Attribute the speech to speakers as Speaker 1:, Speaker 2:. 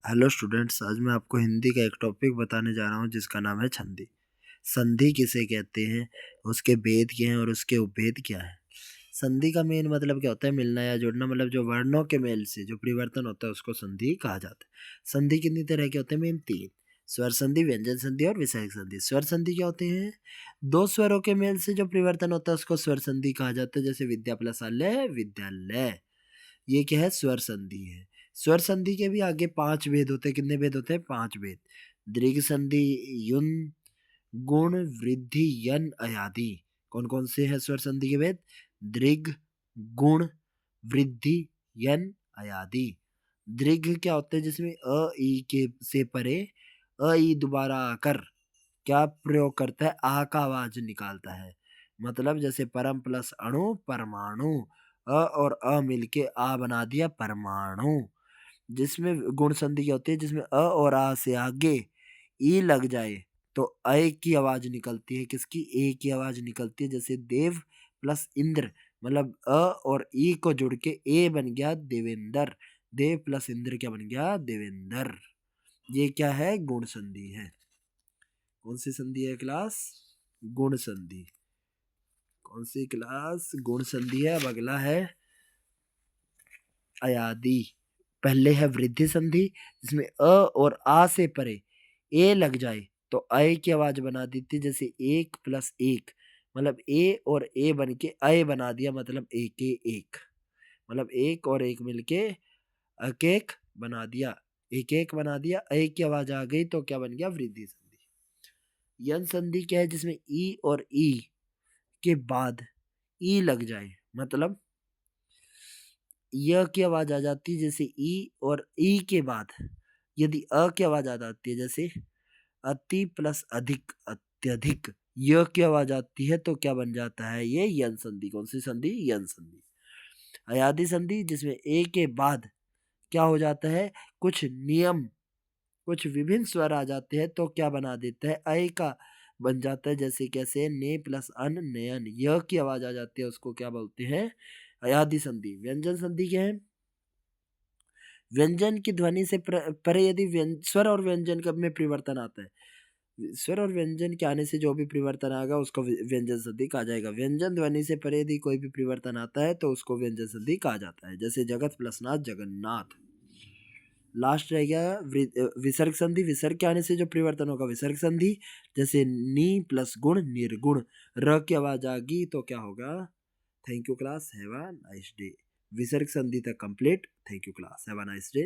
Speaker 1: Hello students, आज मैं आपको हिंदी का एक टॉपिक बताने जा रहा हूँ जिसका नाम है संधि। संधि किसे कहते हैं, उसके भेद क्या हैं और उसके उपभेद क्या है। संधि का मेन मतलब क्या होता है, मिलना या जुड़ना, मतलब जो वर्णों के मेल से जो परिवर्तन होता है उसको संधि कहा जाता है। संधि कितनी तरह के होते हैं, मेन तीन: स्वर संधि, व्यंजन संधि और विसर्ग संधि। स्वर संधि क्या होते हैं, दो स्वरों के मेल से जो परिवर्तन होता है उसको स्वर संधि कहा जाता है, जैसे विद्या प्लस आलय विद्यालय। ये क्या है, स्वर संधि है। स्वर संधि के भी आगे पांच भेद होते हैं। कितने भेद होते हैं, पांच भेद: दीर्घ संधि, युन, गुण, वृद्धि, यन, अयादि। कौन कौन से हैं स्वर संधि के भेद? दीर्घ, गुण, वृद्धि, यन, अयादि। दीर्घ क्या होते हैं, जिसमें अ ई के से परे अ ई दोबारा आकर क्या प्रयोग करता है, आ का आवाज निकालता है। मतलब जैसे परम प्लस अणु परमाणु, अ और अ मिलके आ बना दिया परमाणु। जिसमें गुण संधि क्या होती है, जिसमें अ और आ से आगे ई लग जाए तो अ की आवाज निकलती है। किसकी? ए की आवाज निकलती है। जैसे देव प्लस इंद्र, मतलब अ और ई को जुड़ के ए बन गया देवेंद्र। देव प्लस इंद्र क्या बन गया, देवेंद्र। ये क्या है, गुण संधि है। कौन सी संधि है क्लास? गुण संधि। कौन सी क्लास? गुण संधि है। अब अगला है अयादि। पहले है वृद्धि संधि, जिसमें अ और आ से परे ए लग जाए तो अय की आवाज बना देती है। जैसे एक प्लस एक, मतलब ए और ए बन के अय बना दिया, मतलब एक एक, मतलब एक और एक मिलके एक एक बना दिया, एक एक बना दिया। अय की आवाज आ गई तो क्या बन गया, वृद्धि संधि। यन संधि क्या है, जिसमें ई और ई के बाद ई लग जाए, मतलब य की आवाज आ जाती है। जैसे ई और ई के बाद यदि अ की आवाज आ जाती है, जैसे अति प्लस अधिक अत्यधिक, य की आवाज आती है तो क्या बन जाता है, ये यन संधि। कौन सी संधि? यन संधि। अयादि संधि, जिसमें ए के बाद क्या हो जाता है, कुछ नियम, कुछ विभिन्न स्वर आ जाते हैं तो क्या बना देता है, अय का बन जाता है। जैसे कैसे, ने प्लस अन नयन, य की आवाज आ जाती है, उसको क्या बोलते हैं, अयादि संधि। व्यंजन संधि क्या है? व्यंजन की ध्वनि से परे यदि स्वर और व्यंजन का में परिवर्तन आता है, स्वर और व्यंजन के आने से जो भी परिवर्तन आएगा उसको व्यंजन संधि कहा जाएगा। व्यंजन ध्वनि से परे यदि कोई भी परिवर्तन आता है तो उसको व्यंजन संधि कहा जाता है। जैसे जगत प्लस नाथ जगन्नाथ। लास्ट रह गया विसर्ग संधि। विसर्ग के आने से जो परिवर्तन होगा, विसर्ग संधि। जैसे नी प्लस गुण निर्गुण, र की आवाज आ गई तो क्या होगा। Thank you class, have a nice day. विसर्ग संधि तक complete. Thank you class, have a nice day.